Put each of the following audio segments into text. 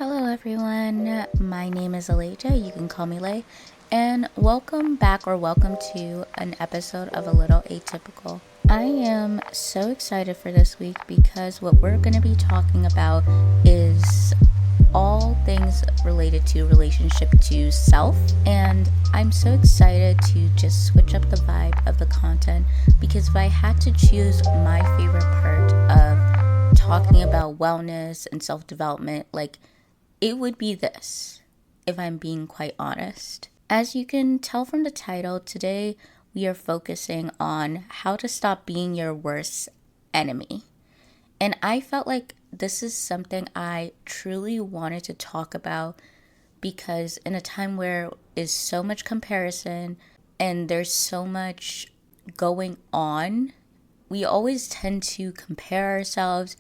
Hello everyone, my name is Aleja, you can call me Lay, and welcome back or welcome to an episode of A Little Atypical. I am so excited for this week because what we're going to be talking about is all things related to relationship to self, and I'm so excited to just switch up the vibe of the content because if I had to choose my favorite part of talking about wellness and self-development, it would be this, if I'm being quite honest. As you can tell from the title, today we are focusing on how to stop being your worst enemy. And I felt like this is something I truly wanted to talk about because in a time where is so much comparison and there's so much going on, we always tend to compare ourselves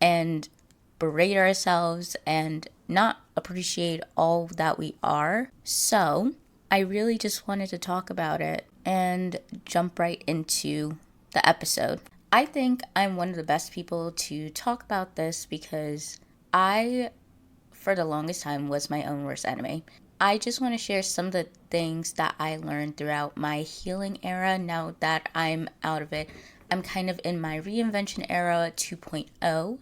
and berate ourselves and not appreciate all that we are. So I really just wanted to talk about it and jump right into the episode. I think I'm one of the best people to talk about this because I, for the longest time, was my own worst enemy. I just want to share some of the things that I learned throughout my healing era. Now that I'm out of it, I'm kind of in my reinvention era 2.0.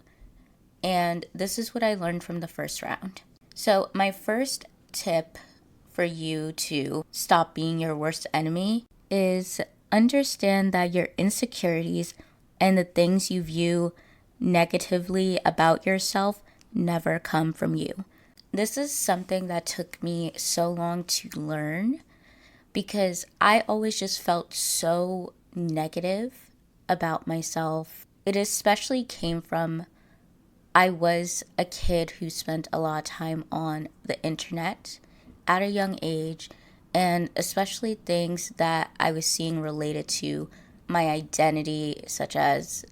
And this is what I learned from the first round. So my first tip for you to stop being your worst enemy is understand that your insecurities and the things you view negatively about yourself never come from you. This is something that took me so long to learn because I always just felt so negative about myself. It especially came from I was a kid who spent a lot of time on the internet at a young age, and especially things that I was seeing related to my identity, such as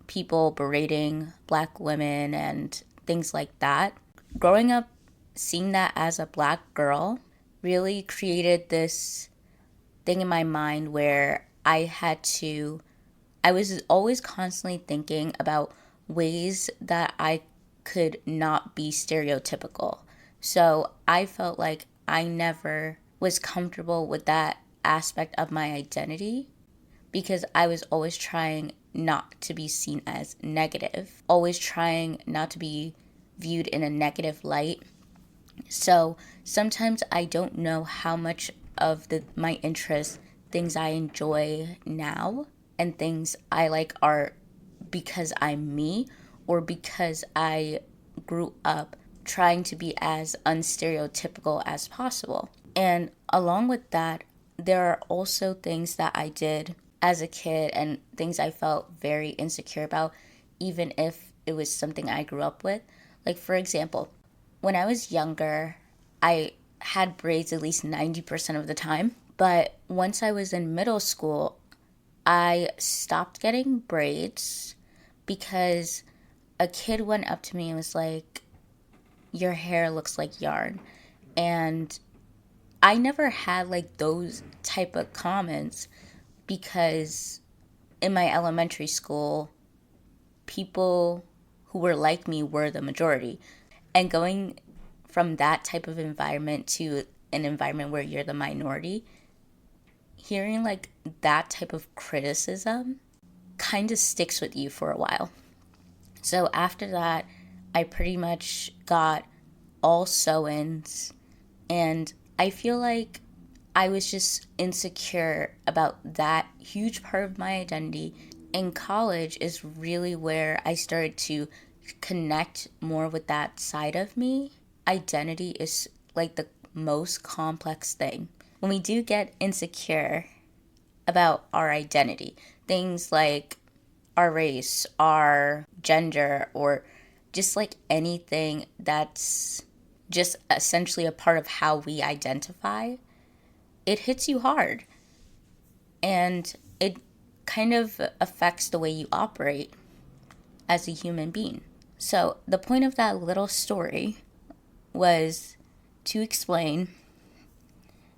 people berating Black women and things like that. Growing up, seeing that as a Black girl really created this thing in my mind where I was always constantly thinking about ways that I could not be stereotypical. So I felt like I never was comfortable with that aspect of my identity because I was always trying not to be seen as negative, always trying not to be viewed in a negative light. So sometimes I don't know how much of my interests, things I enjoy now, and things I like are because I'm me or because I grew up trying to be as unstereotypical as possible. And along with that, there are also things that I did as a kid and things I felt very insecure about, even if it was something I grew up with. Like, for example, when I was younger, I had braids at least 90% of the time. But once I was in middle school, I stopped getting braids because a kid went up to me and was like, "Your hair looks like yarn." And I never had those type of comments because in my elementary school, people who were like me were the majority. And going from that type of environment to an environment where you're the minority, hearing that type of criticism kind of sticks with you for a while. So after that, I pretty much got all sew-ins, and I feel like I was just insecure about that huge part of my identity. In college is really where I started to connect more with that side of me. Identity is the most complex thing. When we do get insecure about our identity, things like our race, our gender, or just anything that's just essentially a part of how we identify, it hits you hard. And it kind of affects the way you operate as a human being. So the point of that little story was to explain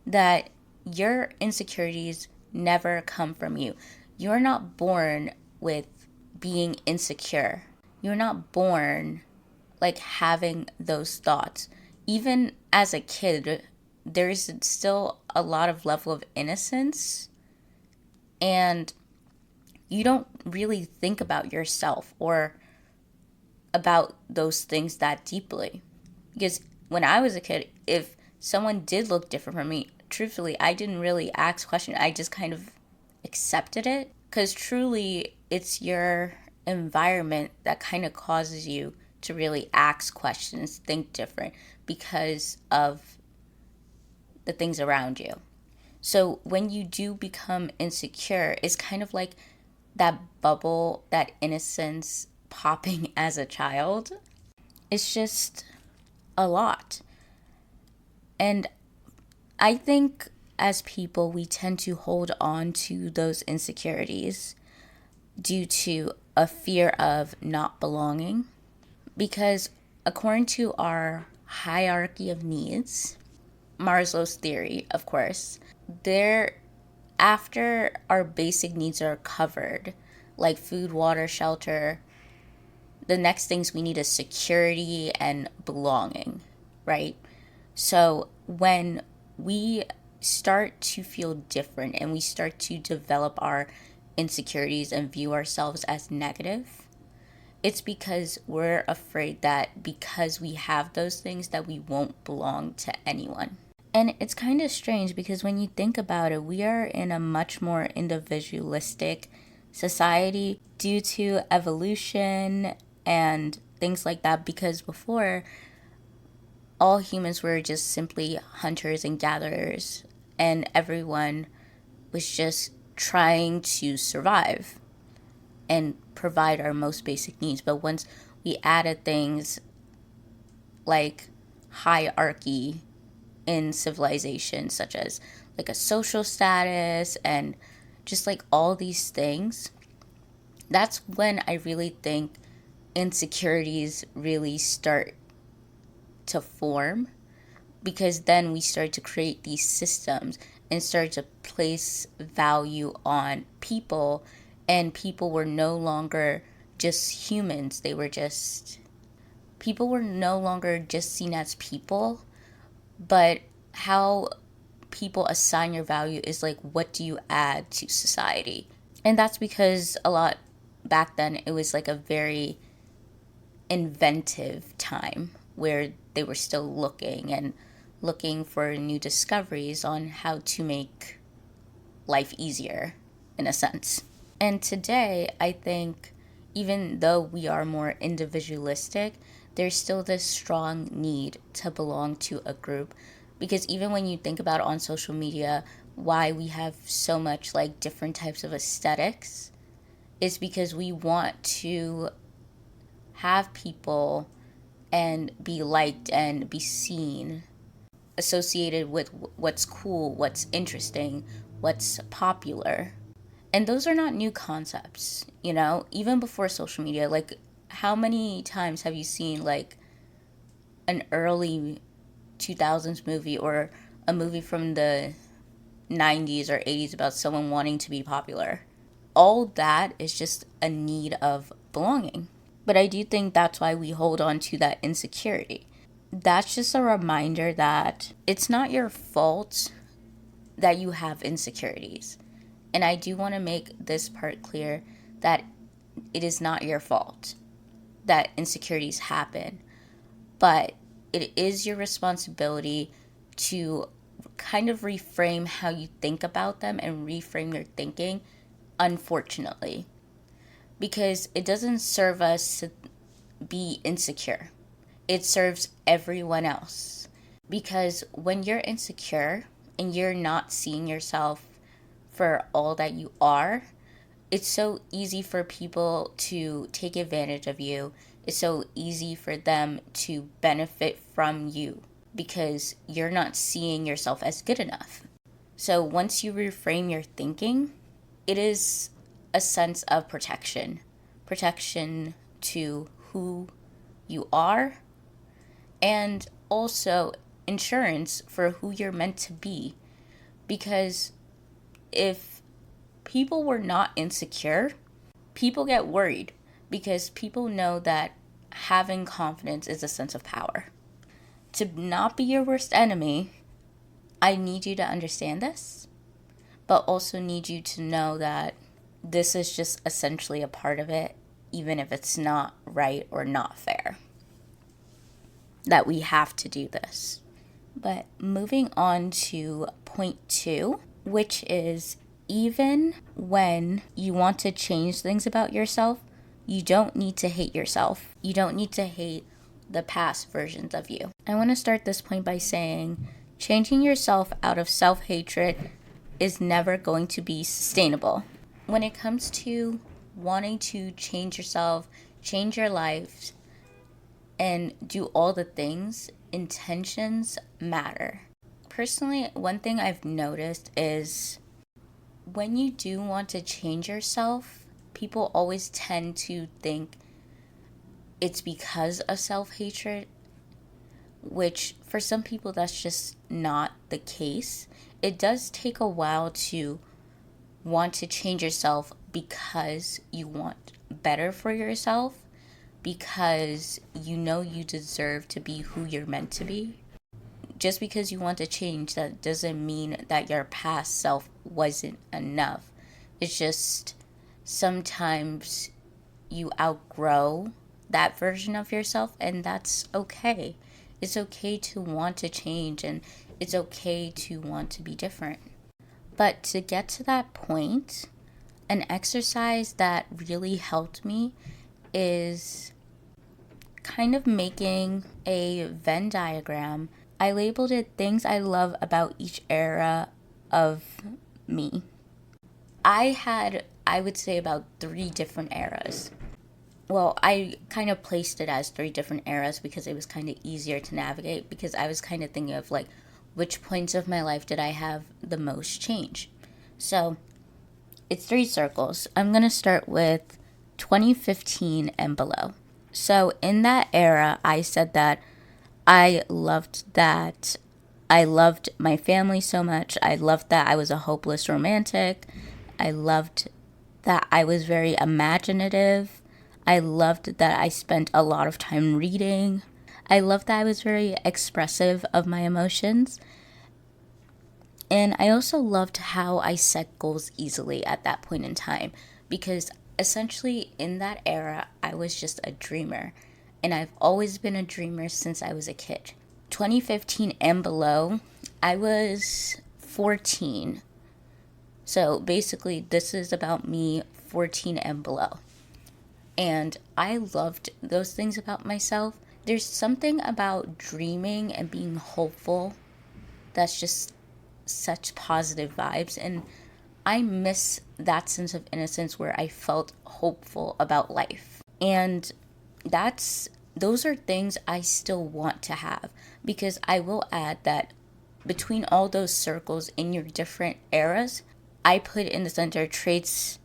that your insecurities never come from you. You're not born with being insecure. You're not born like having those thoughts. Even as a kid, there's still a lot of level of innocence, and you don't really think about yourself or about those things that deeply. Because when I was a kid, if someone did look different from me, truthfully, I didn't really ask questions. I just kind of accepted it. Because truly, it's your environment that kind of causes you to really ask questions, think different because of the things around you. So when you do become insecure, it's kind of like that bubble, that innocence popping as a child. It's just a lot. And I think as people, we tend to hold on to those insecurities due to a fear of not belonging. Because according to our hierarchy of needs, Maslow's theory, of course, there after our basic needs are covered, like food, water, shelter, the next things we need is security and belonging, right? So when we start to feel different and we start to develop our insecurities and view ourselves as negative, it's because we're afraid that because we have those things that we won't belong to anyone. And it's kind of strange because when you think about it, we are in a much more individualistic society due to evolution and things like that. Because before, all humans were just simply hunters and gatherers, and everyone was just trying to survive and provide our most basic needs. But once we added things like hierarchy in civilization, such as like a social status and just like all these things, that's when I really think insecurities really start to form, because then we start to create these systems and start to place value on people, and people were no longer just humans. People were no longer just seen as people, but how people assign your value is like, what do you add to society? And that's because a lot back then, it was like a very inventive time where they were still looking for new discoveries on how to make life easier, in a sense. And today, I think, even though we are more individualistic, there's still this strong need to belong to a group. Because even when you think about on social media, why we have so much like different types of aesthetics is because we want to have people and be liked and be seen, associated with what's cool, what's interesting, what's popular. And those are not new concepts, even before social media. Like, how many times have you seen like an early 2000s movie or a movie from the 90s or 80s about someone wanting to be popular? All that is just a need of belonging. But I do think that's why we hold on to that insecurity. That's just a reminder that it's not your fault that you have insecurities. And I do want to make this part clear that it is not your fault that insecurities happen, but it is your responsibility to kind of reframe how you think about them and reframe your thinking, unfortunately, because it doesn't serve us to be insecure. It serves everyone else. Because when you're insecure and you're not seeing yourself for all that you are, it's so easy for people to take advantage of you. It's so easy for them to benefit from you because you're not seeing yourself as good enough. So once you reframe your thinking, it is a sense of protection to who you are, and also insurance for who you're meant to be. Because if people were not insecure, people get worried because people know that having confidence is a sense of power. To not be your worst enemy, I need you to understand this, but also need you to know that this is just essentially a part of it, even if it's not right or not fair. That we have to do this. But moving on to point 2, which is even when you want to change things about yourself, you don't need to hate yourself. You don't need to hate the past versions of you. I want to start this point by saying changing yourself out of self-hatred is never going to be sustainable. When it comes to wanting to change yourself, change your life, and do all the things, intentions matter. Personally, one thing I've noticed is when you do want to change yourself, people always tend to think it's because of self-hatred, which for some people that's just not the case. It does take a while to want to change yourself because you want better for yourself, because you know you deserve to be who you're meant to be. Just because you want to change, that doesn't mean that your past self wasn't enough. It's just sometimes you outgrow that version of yourself, and that's okay. It's okay to want to change, and it's okay to want to be different. But to get to that point, an exercise that really helped me is kind of making a Venn diagram. I labeled it things I love about each era of me. I would say, about 3 different eras. Well, I kind of placed it as 3 different eras because it was kind of easier to navigate, because I was kind of thinking of like which points of my life did I have the most change. So it's 3 circles. I'm going to start with 2015 and below. So in that era, I said that I loved my family so much. I loved that I was a hopeless romantic. I loved that I was very imaginative. I loved that I spent a lot of time reading. I loved that I was very expressive of my emotions. And I also loved how I set goals easily at that point in time, because essentially in that era, I was just a dreamer. And I've always been a dreamer since I was a kid. 2015 and below, I was 14. So basically, this is about me 14 and below. And I loved those things about myself. There's something about dreaming and being hopeful that's just such positive vibes. And I miss that sense of innocence where I felt hopeful about life. And those are things I still want to have, because I will add that between all those circles in your different eras, I put in the center traits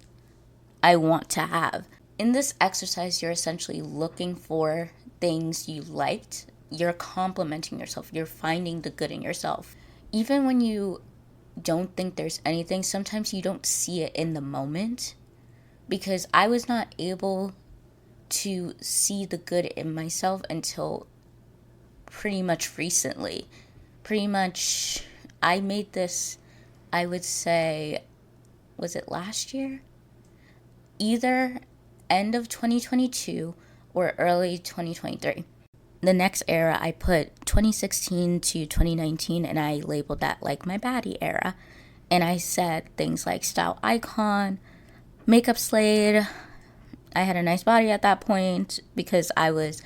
I want to have. In this exercise, you're essentially looking for things you liked. You're complimenting yourself. You're finding the good in yourself. Even when you don't think there's anything, sometimes you don't see it in the moment, because I was not able to see the good in myself until pretty much recently. I made this, I would say, was it last year? Either end of 2022 or early 2023. The next era, I put 2016 to 2019, and I labeled that like my baddie era. And I said things like style icon, makeup slade. I had a nice body at that point because I was,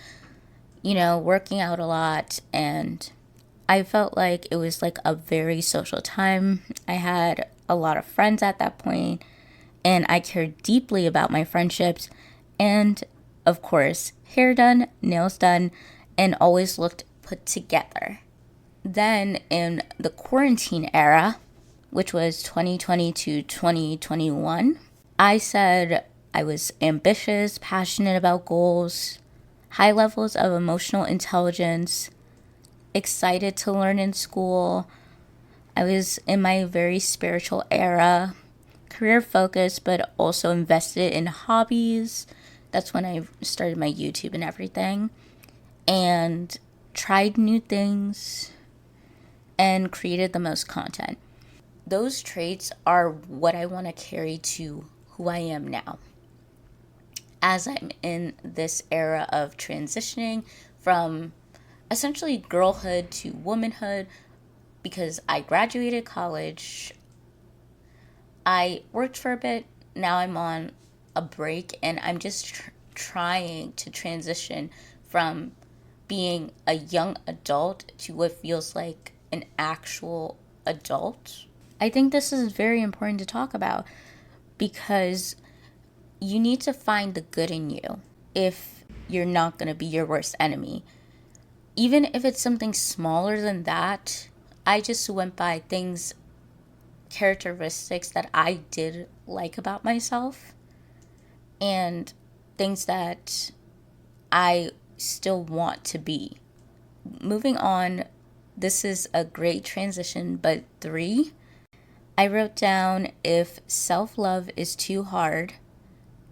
working out a lot, and I felt like it was like a very social time. I had a lot of friends at that point, and I cared deeply about my friendships. And of course, hair done, nails done, and always looked put together. Then in the quarantine era, which was 2020 to 2021, I said I was ambitious, passionate about goals, high levels of emotional intelligence, excited to learn in school. I was in my very spiritual era, career focused, but also invested in hobbies, That's when I started my YouTube and everything, and tried new things and created the most content. Those traits are what I want to carry to who I am now, as I'm in this era of transitioning from essentially girlhood to womanhood, because I graduated college, I worked for a bit, now I'm on a break, and I'm just trying to transition from being a young adult to what feels like an actual adult. I think this is very important to talk about because you need to find the good in you if you're not going to be your worst enemy. Even if it's something smaller than that, I just went by things, characteristics that I did like about myself, and things that I still want to be. Moving on, this is a great transition, but 3, I wrote down, if self-love is too hard,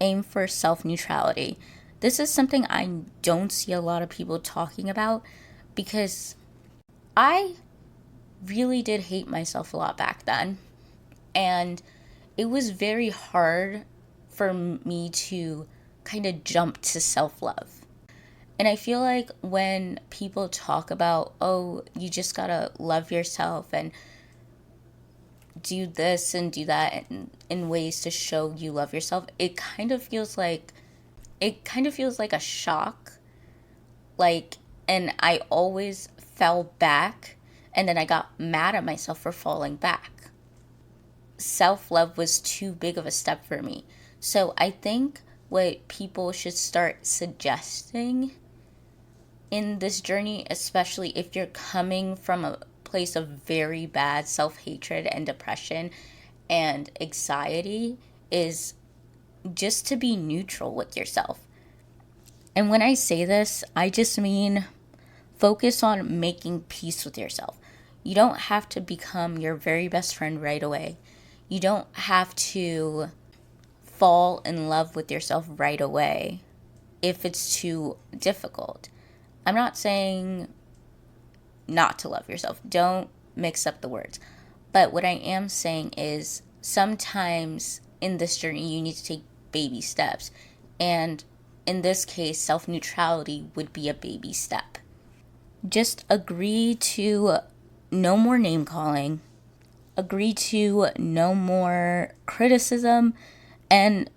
aim for self-neutrality. This is something I don't see a lot of people talking about because I really did hate myself a lot back then. And it was very hard for me to kind of jump to self-love. And I feel like when people talk about, oh, you just gotta love yourself and do this and do that in ways to show you love yourself, it kind of feels like a shock. Like, and I always fell back, and then I got mad at myself for falling back. Self-love was too big of a step for me. So I think what people should start suggesting in this journey, especially if you're coming from a place of very bad self-hatred and depression and anxiety, is just to be neutral with yourself. And when I say this, I just mean focus on making peace with yourself. You don't have to become your very best friend right away. You don't have to fall in love with yourself right away if it's too difficult. I'm not saying not to love yourself. Don't mix up the words. But what I am saying is sometimes in this journey, you need to take baby steps. And in this case, self-neutrality would be a baby step. Just agree to no more name calling. Agree to no more criticism, and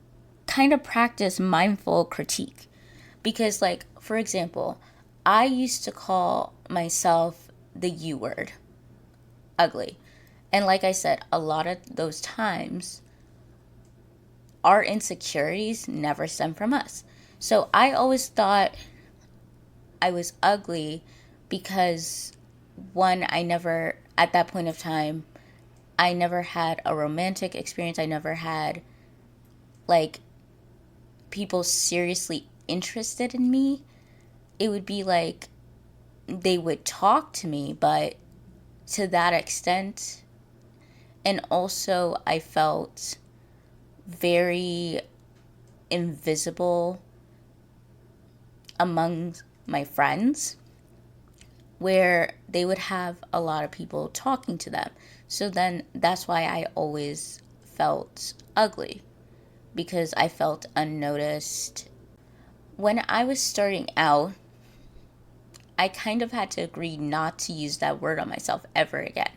kind of practice mindful critique. Because, like, for example, I used to call myself the U word, ugly. And like I said, a lot of those times, our insecurities never stem from us. So I always thought I was ugly because, one, at that point of time, I never had a romantic experience. I never had, like, people seriously interested in me. It would be like they would talk to me, but to that extent. And also, I felt very invisible among my friends, where they would have a lot of people talking to them. So then that's why I always felt ugly, because I felt unnoticed. When I was starting out, I kind of had to agree not to use that word on myself ever again.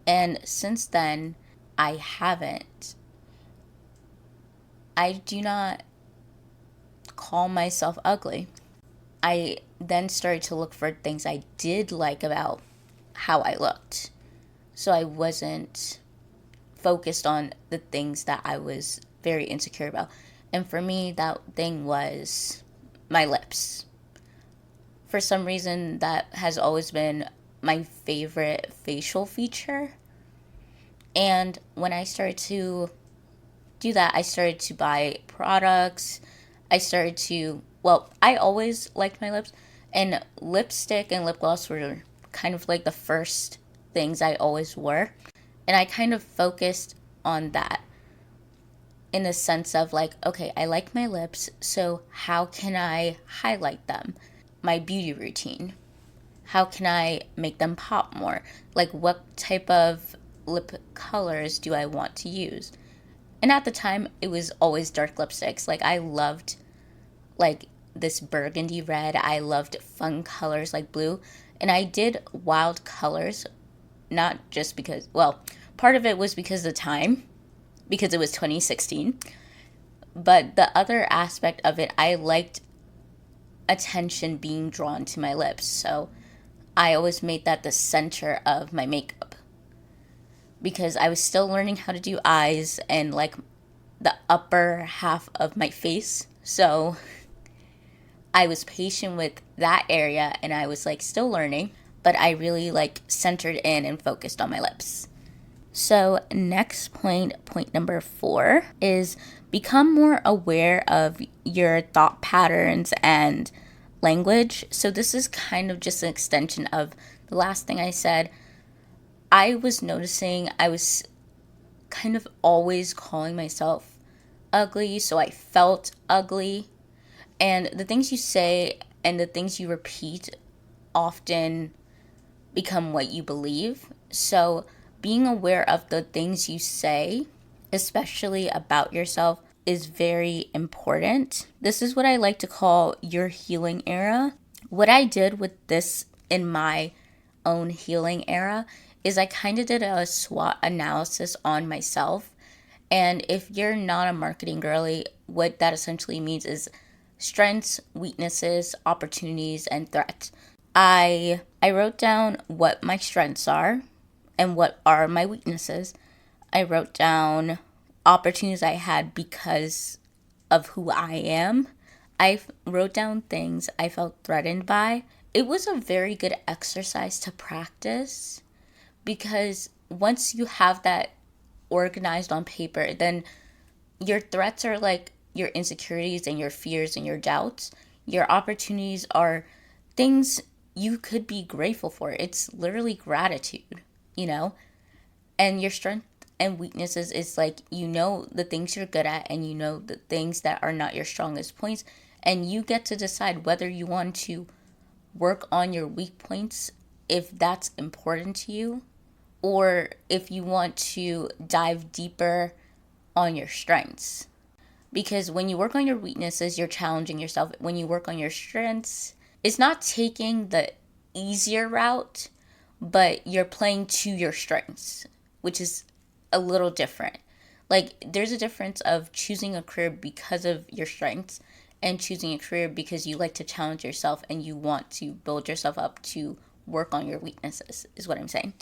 And since then, I haven't. I do not call myself ugly. I then started to look for things I did like about how I looked. So I wasn't focused on the things that I was very insecure about. And for me, that thing was my lips. For some reason, that has always been my favorite facial feature. And when I started to do that, I started to buy products. I always liked my lips. And lipstick and lip gloss were kind of like the first things I always wore. And I kind of focused on that. in the sense of like, okay, I like my lips, so how can I highlight them? My beauty routine. How can I make them pop more? Like, what type of lip colors do I want to use? And at the time, it was always dark lipsticks. Like, I loved, like, this burgundy red. I loved fun colors like blue. And I did wild colors, not just because, well, part of it was because of the time, because it was 2016. But the other aspect of it, I liked attention being drawn to my lips. So I always made that the center of my makeup because I was still learning how to do eyes and like the upper half of my face. So I was patient with that area and I was like still learning, but I really like centered in and focused on my lips. So next point number 4 is become more aware of your thought patterns and language. So this is kind of just an extension of the last thing I said. I was noticing I was kind of always calling myself ugly, so I felt ugly. And the things you say and the things you repeat often become what you believe. So being aware of the things you say, especially about yourself, is very important. This is what I like to call your healing era. What I did with this in my own healing era is I kind of did a SWOT analysis on myself. And if you're not a marketing girly, what that essentially means is strengths, weaknesses, opportunities, and threats. I wrote down what my strengths are and what are my weaknesses. I wrote down opportunities I had because of who I am. I wrote down things I felt threatened by. It was a very good exercise to practice because once you have that organized on paper, then your threats are like your insecurities and your fears and your doubts. Your opportunities are things you could be grateful for. It's literally gratitude, you know? And your strength and weaknesses is like, you know, the things you're good at and you know the things that are not your strongest points. And you get to decide whether you want to work on your weak points if that's important to you, or if you want to dive deeper on your strengths. Because when you work on your weaknesses, you're challenging yourself. When you work on your strengths, it's not taking the easier route, but you're playing to your strengths, which is a little different. Like, there's a difference of choosing a career because of your strengths and choosing a career because you like to challenge yourself and you want to build yourself up to work on your weaknesses, is what I'm saying.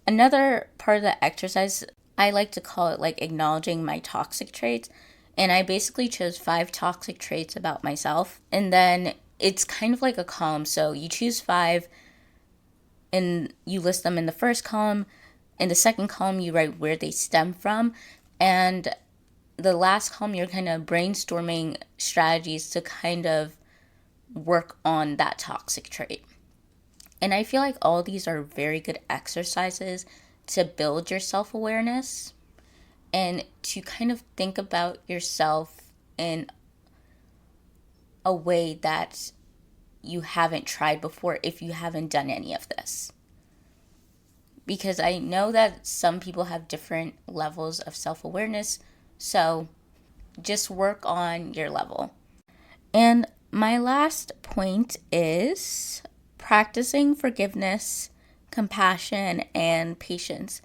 Another part of the exercise, I like to call it like acknowledging my toxic traits. And I basically chose 5 toxic traits about myself. And then it's kind of like a column. So you choose 5 and you list them in the first column. In the second column, you write where they stem from. And the last column, you're kind of brainstorming strategies to kind of work on that toxic trait. And I feel like all these are very good exercises to build your self-awareness and to kind of think about yourself in a way that you haven't tried before if you haven't done any of this. Because I know that some people have different levels of self-awareness, so just work on your level. And my last point is practicing forgiveness, compassion, and patience.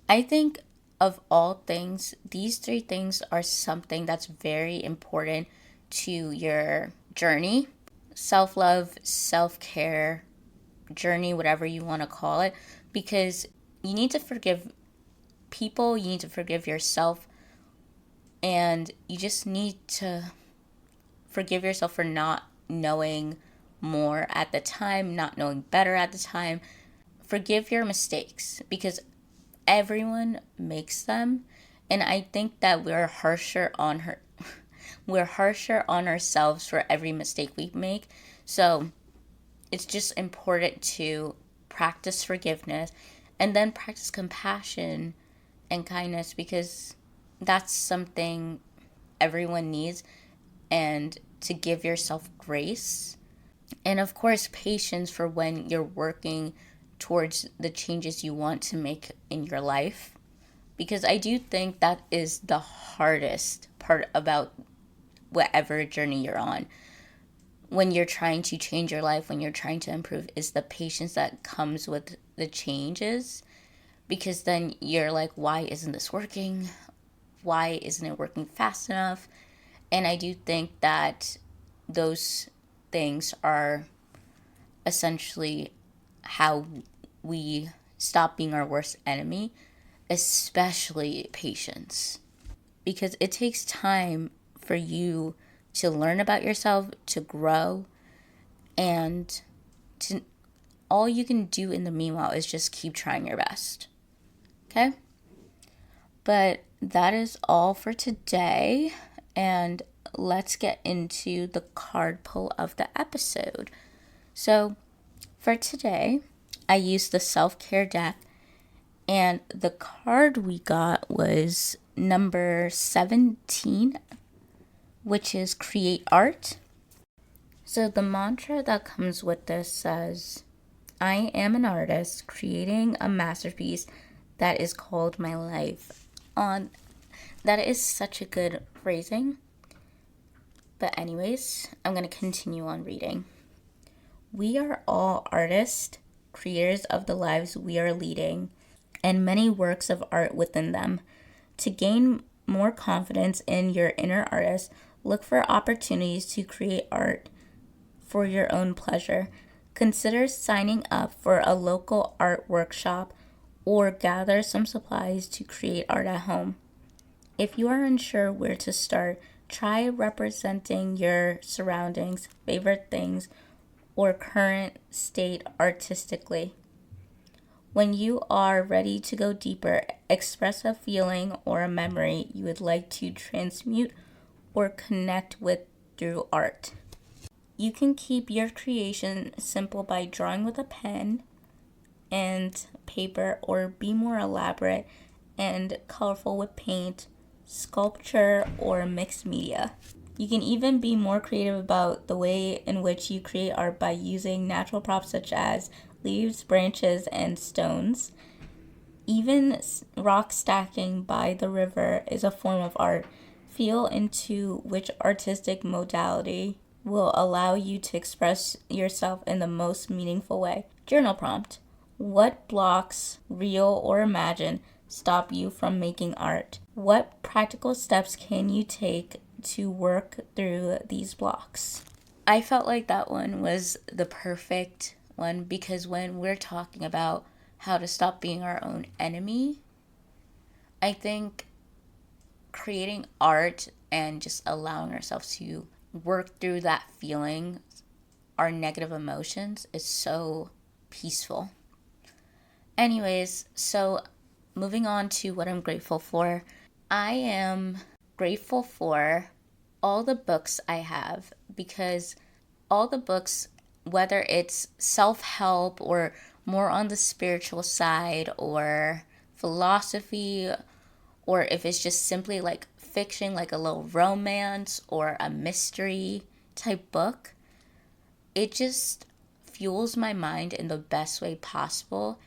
I think of all things, these 3 things are something that's very important to your journey. Self-love, self-care, journey, whatever you want to call it, because you need to forgive people, you need to forgive yourself, and you just need to forgive yourself for not knowing more at the time, not knowing better at the time. Forgive your mistakes because everyone makes them, and I think that we're harsher on ourselves for every mistake we make. So it's just important to practice forgiveness and then practice compassion and kindness because that's something everyone needs, and to give yourself grace. And of course, patience for when you're working towards the changes you want to make in your life. Because I do think that is the hardest part about whatever journey you're on. When you're trying to change your life, when you're trying to improve, is the patience that comes with the changes. Because then you're like, why isn't this working? Why isn't it working fast enough? And I do think that those things are essentially how we stop being our worst enemy, especially patience. Because it takes time for you to learn about yourself, to grow, and to all you can do in the meanwhile is just keep trying your best. Okay? But that is all for today, and let's get into the card pull of the episode. So, for today, I used the self-care deck, and the card we got was number 17, which is create art. So the mantra that comes with this says, I am an artist creating a masterpiece that is called my life. That is such a good phrasing. But anyways, I'm going to continue on reading. We are all artists, creators of the lives we are leading, and many works of art within them. To gain more confidence in your inner artist, look for opportunities to create art for your own pleasure. Consider signing up for a local art workshop or gather some supplies to create art at home. If you are unsure where to start, try representing your surroundings, favorite things, or current state artistically. When you are ready to go deeper, express a feeling or a memory you would like to transmute or connect with through art. You can keep your creation simple by drawing with a pen and paper, or be more elaborate and colorful with paint, sculpture, or mixed media. You can even be more creative about the way in which you create art by using natural props such as leaves, branches, and stones. Even rock stacking by the river is a form of art. Feel into which artistic modality will allow you to express yourself in the most meaningful way. Journal prompt. What blocks, real or imagined, stop you from making art? What practical steps can you take to work through these blocks? I felt like that one was the perfect one, because when we're talking about how to stop being our own enemy, I think creating art and just allowing ourselves to work through that feeling, our negative emotions, is so peaceful. Anyways, so moving on to what I'm grateful for. I am grateful for all the books I have, because all the books, whether it's self-help or more on the spiritual side or philosophy, or if it's just simply like fiction, like a little romance or a mystery type book, it just fuels my mind in the best way possible.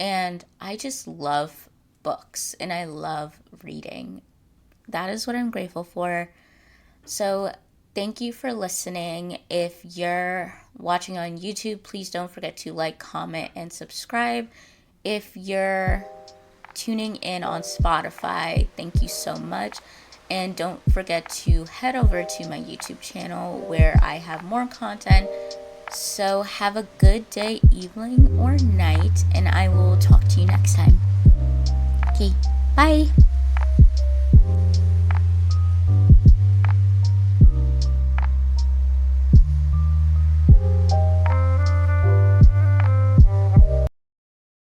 And I just love books and I love reading. That is what I'm grateful for. So thank you for listening. If you're watching on YouTube, please don't forget to like, comment, and subscribe. If you're tuning in on Spotify, thank you so much. And don't forget to head over to my YouTube channel where I have more content. So have a good day, evening, or night, and I will talk to you next time. Okay, bye.